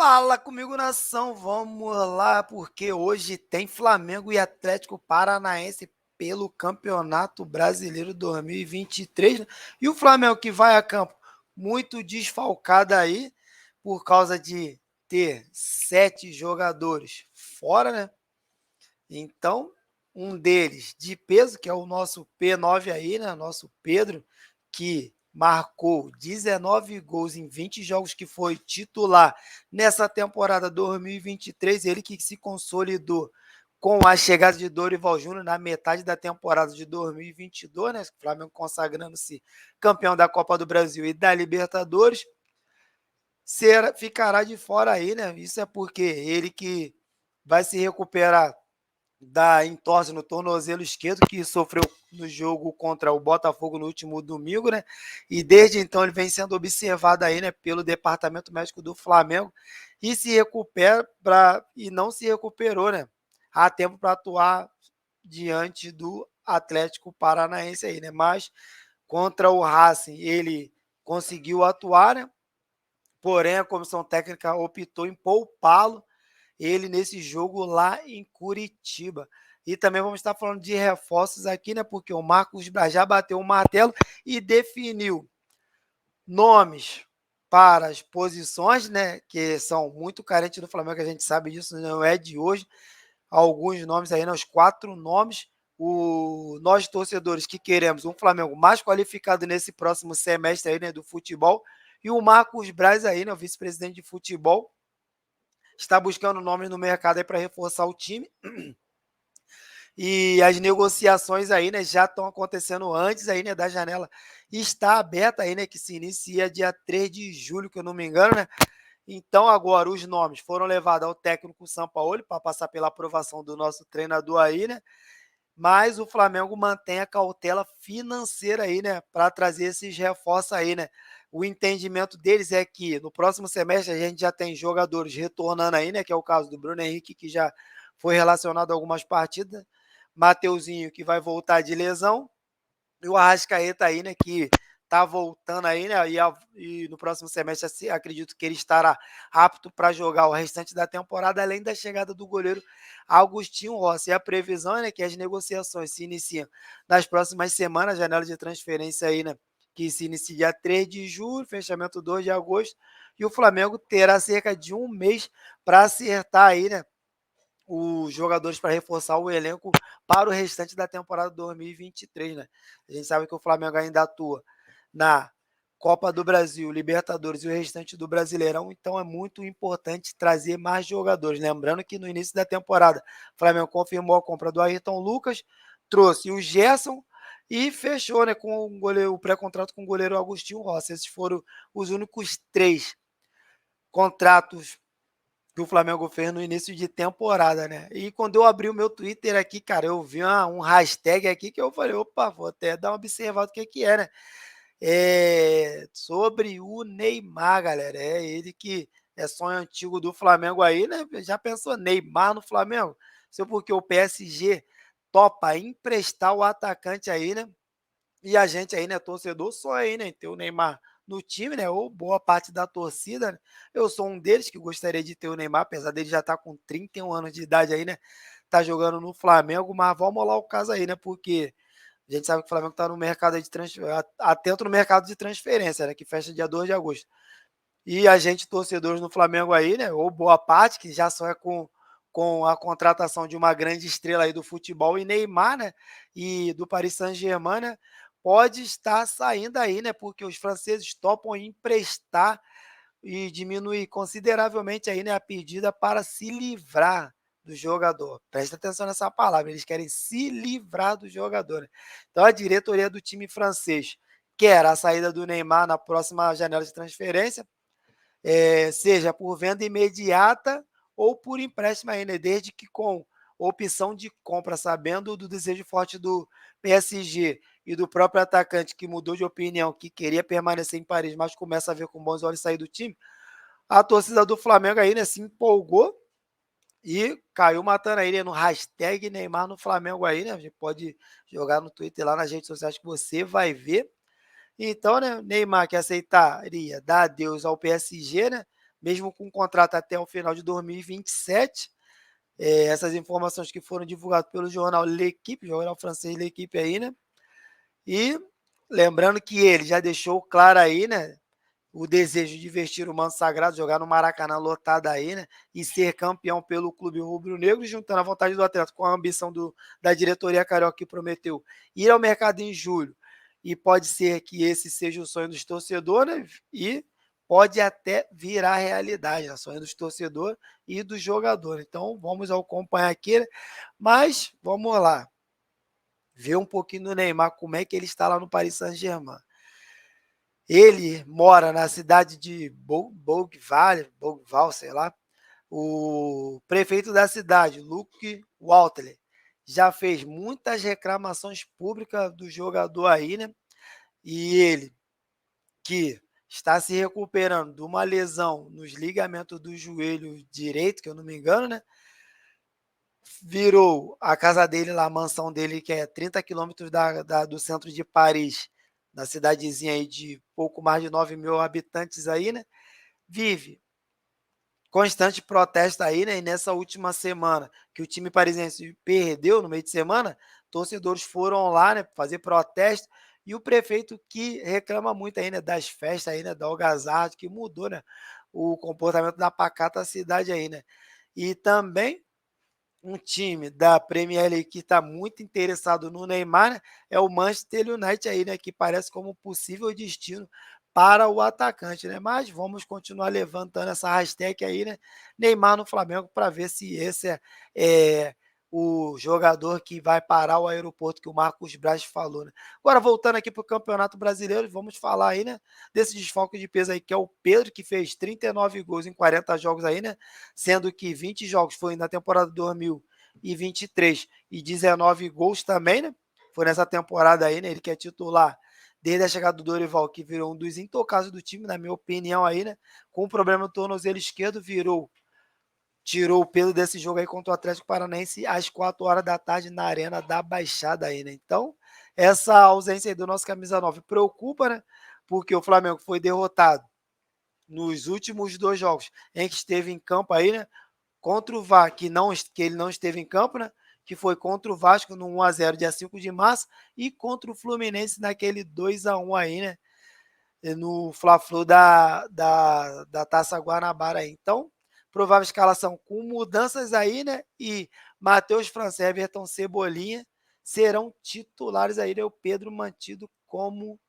Fala comigo, nação, vamos lá, porque hoje tem Flamengo e Atlético Paranaense pelo Campeonato Brasileiro 2023, né? E o Flamengo que vai a campo muito desfalcado aí, por causa de ter 7 jogadores fora, né? Então, um deles de peso, que é o nosso P9 aí, né? Nosso Pedro, que marcou 19 gols em 20 jogos, que foi titular nessa temporada 2023, ele que se consolidou com a chegada de Dorival Júnior na metade da temporada de 2022, né? O Flamengo consagrando-se campeão da Copa do Brasil e da Libertadores, ficará de fora aí, né? Isso é porque ele que vai se recuperar da entorse no tornozelo esquerdo que sofreu no jogo contra o Botafogo no último domingo, né? E desde então ele vem sendo observado aí, né, pelo departamento médico do Flamengo e se recupera e não se recuperou, né? Há tempo para atuar diante do Atlético Paranaense aí, né? Mas contra o Racing ele conseguiu atuar, né? Porém a comissão técnica optou em poupá-lo ele nesse jogo lá em Curitiba. E também vamos estar falando de reforços aqui, né? Porque o Marcos Braz já bateu o martelo e definiu nomes para as posições, né? Que são muito carentes do Flamengo, a gente sabe disso, não é de hoje. Alguns nomes aí, né? Os 4 nomes. Nós, torcedores, que queremos um Flamengo mais qualificado nesse próximo semestre aí, né? Do futebol. E o Marcos Braz aí, né? O vice-presidente de futebol, está buscando nomes no mercado para reforçar o time. E as negociações aí, né, já estão acontecendo antes aí, né, da janela está aberta aí, né, que se inicia dia 3 de julho, que eu não me engano, né? Então agora os nomes foram levados ao técnico Sampaoli para passar pela aprovação do nosso treinador aí, né? Mas o Flamengo mantém a cautela financeira aí, né, para trazer esses reforços aí, né? O entendimento deles é que no próximo semestre a gente já tem jogadores retornando aí, né, que é o caso do Bruno Henrique, que já foi relacionado a algumas partidas, Mateuzinho, que vai voltar de lesão, e o Arrascaeta aí, né, que tá voltando aí, né, e no próximo semestre acredito que ele estará apto para jogar o restante da temporada, além da chegada do goleiro Agostinho Rossi. E a previsão é, né, que as negociações se iniciam nas próximas semanas, janela de transferência aí, né, que se inicia dia 3 de julho, fechamento 2 de agosto, e o Flamengo terá cerca de um mês para acertar aí, né, os jogadores para reforçar o elenco para o restante da temporada 2023, né? A gente sabe que o Flamengo ainda atua na Copa do Brasil, Libertadores e o restante do Brasileirão, então é muito importante trazer mais jogadores. Lembrando que no início da temporada, o Flamengo confirmou a compra do Ayrton Lucas, trouxe o Gerson e fechou, né, com o pré-contrato com o goleiro Agostinho Rossi. Esses foram os únicos 3 contratos que o Flamengo fez no início de temporada, né? E quando eu abri o meu Twitter aqui, cara, eu vi um hashtag aqui que eu falei, opa, vou até dar uma observada o que é, né? Sobre o Neymar, galera. É ele que é sonho antigo do Flamengo aí, né? Já pensou Neymar no Flamengo? Isso porque o PSG topa emprestar o atacante aí, né? E a gente aí, né, torcedor, só aí, né, ter o Neymar no time, né, ou boa parte da torcida, né? Eu sou um deles que gostaria de ter o Neymar, apesar dele já estar com 31 anos de idade aí, né, tá jogando no Flamengo, mas vamos lá o caso aí, né, porque a gente sabe que o Flamengo tá no mercado de transferência, atento no mercado de transferência, né, que fecha dia 2 de agosto. E a gente, torcedores no Flamengo aí, né, ou boa parte, que já só é com a contratação de uma grande estrela aí do futebol, e Neymar, né, e do Paris Saint-Germain, né, pode estar saindo aí, né, porque os franceses topam emprestar e diminuir consideravelmente aí, né, a pedida para se livrar do jogador. Presta atenção nessa palavra, eles querem se livrar do jogador, né? Então a diretoria do time francês quer a saída do Neymar na próxima janela de transferência, seja por venda imediata ou por empréstimo ainda, desde que com opção de compra, sabendo do desejo forte do PSG e do próprio atacante que mudou de opinião, que queria permanecer em Paris, mas começa a ver com bons olhos sair do time, a torcida do Flamengo aí, né, se empolgou e caiu matando aí, né, no hashtag Neymar no Flamengo aí, né? A gente pode jogar no Twitter lá nas redes sociais que você vai ver. Então, né, Neymar que aceitaria dar adeus ao PSG, né? mesmo com um contrato até o final de 2027. Essas informações que foram divulgadas pelo jornal L'Équipe, jornal francês L'Équipe aí, né? E lembrando que ele já deixou claro aí, né? O desejo de vestir o manto sagrado, jogar no Maracanã lotado aí, né? E ser campeão pelo clube rubro-negro, juntando a vontade do atleta com a ambição da diretoria carioca que prometeu ir ao mercado em julho. E pode ser que esse seja o sonho dos torcedores, né? E pode até virar realidade, né? Sonho dos torcedores e dos jogadores. Então vamos acompanhar aqui, né? Mas vamos lá. Ver um pouquinho do Neymar, como é que ele está lá no Paris Saint-Germain. Ele mora na cidade de Bougival, sei lá. O prefeito da cidade, Luke Waltley, já fez muitas reclamações públicas do jogador aí, né? E ele, que está se recuperando de uma lesão nos ligamentos do joelho direito, que eu não me engano, né? Virou a casa dele lá, a mansão dele, que é 30 quilômetros do centro de Paris, na cidadezinha aí de pouco mais de 9 mil habitantes aí, né? Vive constante protesto aí, né? E nessa última semana que o time parisiense perdeu no meio de semana, torcedores foram lá, né, fazer protesto, e o prefeito que reclama muito aí, né, das festas aí, né, da algazarra, que mudou, né, o comportamento da pacata cidade aí, né? E também um time da Premier League que está muito interessado no Neymar, né, é o Manchester United aí, né, que parece como possível destino para o atacante, né? Mas vamos continuar levantando essa hashtag aí, né? Neymar no Flamengo, para ver se esse é o jogador que vai parar o aeroporto que o Marcos Braz falou, né? Agora, voltando aqui para o Campeonato Brasileiro, vamos falar aí, né, desse desfalque de peso aí, que é o Pedro, que fez 39 gols em 40 jogos aí, né? Sendo que 20 jogos foi na temporada 2023 e 19 gols também, né? Foi nessa temporada aí, né? Ele que é titular desde a chegada do Dorival, que virou um dos intocáveis do time, na minha opinião aí, né? Com o problema do tornozelo esquerdo, tirou o peso desse jogo aí contra o Atlético Paranaense às 4 horas da tarde na Arena da Baixada aí, né? Então, essa ausência aí do nosso camisa 9 preocupa, né? Porque o Flamengo foi derrotado nos últimos 2 jogos em que esteve em campo aí, né? Contra o VAR, que ele não esteve em campo, né? Que foi contra o Vasco no 1-0 dia 5 de março, e contra o Fluminense naquele 2-1 aí, né? No Fla-Flu da Taça Guanabara aí. Então, provável escalação com mudanças aí, né? E Matheus França, Everton Cebolinha serão titulares aí, né? O Pedro mantido como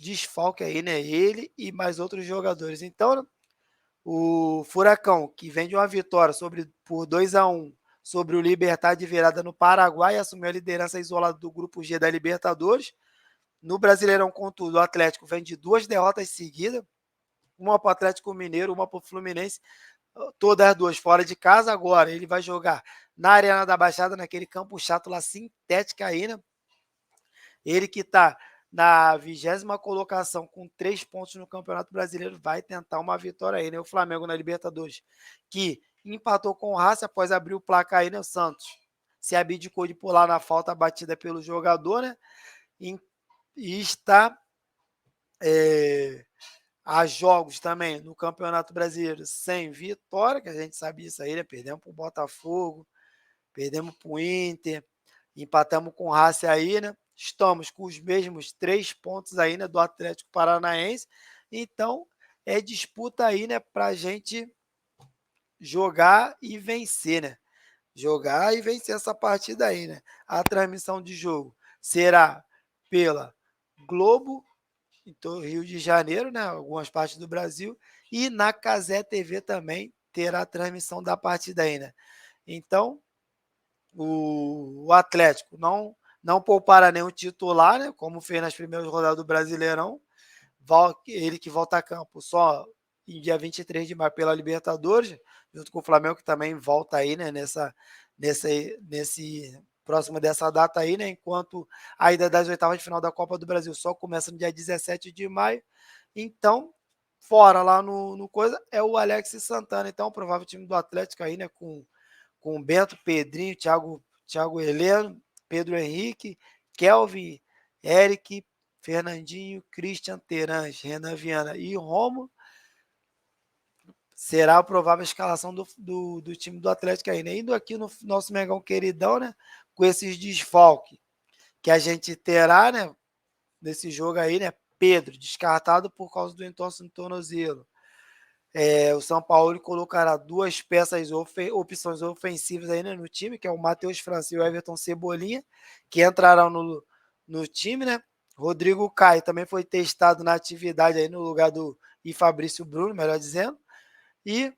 desfalque aí, né? Ele e mais outros jogadores. Então, o Furacão, que vem de uma vitória por 2-1 sobre o Libertad de virada no Paraguai, assumiu a liderança isolada do Grupo G da Libertadores. No Brasileirão, contudo, o Atlético vem de 2 derrotas seguidas, uma para o Atlético Mineiro, uma para o Fluminense, todas as duas fora de casa. Agora ele vai jogar na Arena da Baixada, naquele campo chato lá, sintética aí, né? Ele que está na 20ª colocação com 3 pontos no Campeonato Brasileiro, vai tentar uma vitória aí, né? O Flamengo na Libertadores, que empatou com o Racing após abrir o placar aí, né? O Santos se abdicou de pular na falta batida pelo jogador, né? E está a jogos também no Campeonato Brasileiro sem vitória, que a gente sabe isso aí, né? Perdemos para o Botafogo, perdemos para o Inter, empatamos com o Racing aí, né? Estamos com os mesmos 3 pontos aí, né, do Atlético Paranaense. Então, é disputa aí, né, para a gente jogar e vencer, né? Jogar e vencer essa partida aí, né? A transmissão de jogo será pela Globo, então Rio de Janeiro, né? Algumas partes do Brasil, e na Cazé TV também terá a transmissão da partida aí, né? Então, o Atlético não poupará nenhum titular, né? Como fez nas primeiras rodadas do Brasileirão. Ele que volta a campo só em dia 23 de maio pela Libertadores, junto com o Flamengo, que também volta aí, né? Nesse próximo dessa data aí, né? Enquanto a ida das oitavas de final da Copa do Brasil só começa no dia 17 de maio. Então, fora lá no coisa, é o Alex Santana. Então, o provável time do Atlético aí, né? Com Bento, Pedrinho, Thiago Heleno, Pedro Henrique, Kelvin, Eric, Fernandinho, Christian Terãs, Renan Viana e Romo. será a provável escalação do time do Atlético aí, né? Indo aqui no nosso Mengão queridão, né? Com esses desfalques que a gente terá, né? Nesse jogo aí, né? Pedro, descartado por causa do entorse no tornozelo. O São Paulo colocará duas opções ofensivas aí, né, no time, que é o Matheus França e o Everton Cebolinha, que entrarão no time, né? Rodrigo Caio também foi testado na atividade aí no lugar do Fabrício Bruno, melhor dizendo, e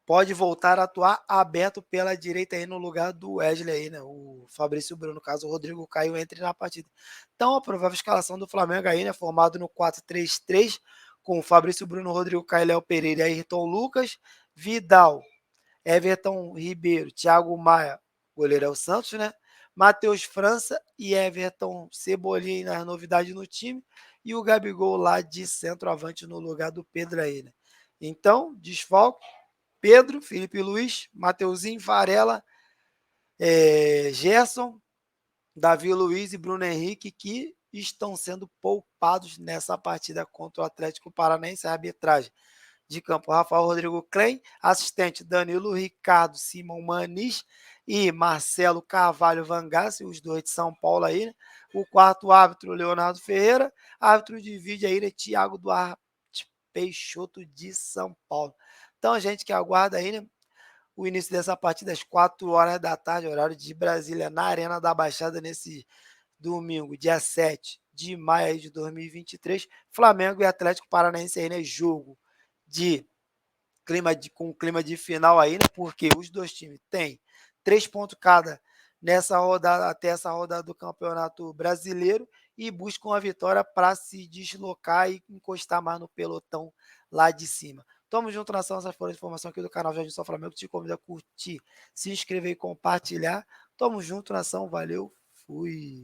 pode voltar a atuar aberto pela direita aí no lugar do Wesley aí, né? O Fabrício Bruno, caso o Rodrigo Caio entre na partida. Então, a provável escalação do Flamengo aí, né? Formado no 4-3-3, com o Fabrício Bruno, Rodrigo Caio, Léo Pereira e Ayrton Lucas, Vidal, Everton Ribeiro, Thiago Maia, goleiro é o Santos, né? Matheus França e Everton Cebolinha nas novidades no time, e o Gabigol lá de centroavante no lugar do Pedro aí, né? Então, desfalque Pedro, Felipe Luiz, Mateuzinho, Varela, Gerson, Davi Luiz e Bruno Henrique, que estão sendo poupados nessa partida contra o Atlético Paranaense. A arbitragem de campo, Rafael Rodrigo Klein, assistente Danilo Ricardo Simão Manis e Marcelo Carvalho Vangassi, os dois de São Paulo aí, né? O quarto árbitro, Leonardo Ferreira, árbitro de vídeo aí, né? Thiago Duarte Peixoto de São Paulo. Então, a gente que aguarda aí, né? O início dessa partida às 4 horas da tarde, horário de Brasília, na Arena da Baixada, nesse domingo, dia 7 de maio de 2023. Flamengo e Atlético Paranaense aí, né? Jogo de com clima de final aí, né? Porque os dois times têm 3 pontos cada nessa rodada, até essa rodada do Campeonato Brasileiro, e buscam a vitória para se deslocar e encostar mais no pelotão lá de cima. Tamo junto, nação. Essas foram as informações aqui do canal Jardim São Flamengo. Te convido a curtir, se inscrever e compartilhar. Tamo junto, nação. Valeu. Fui.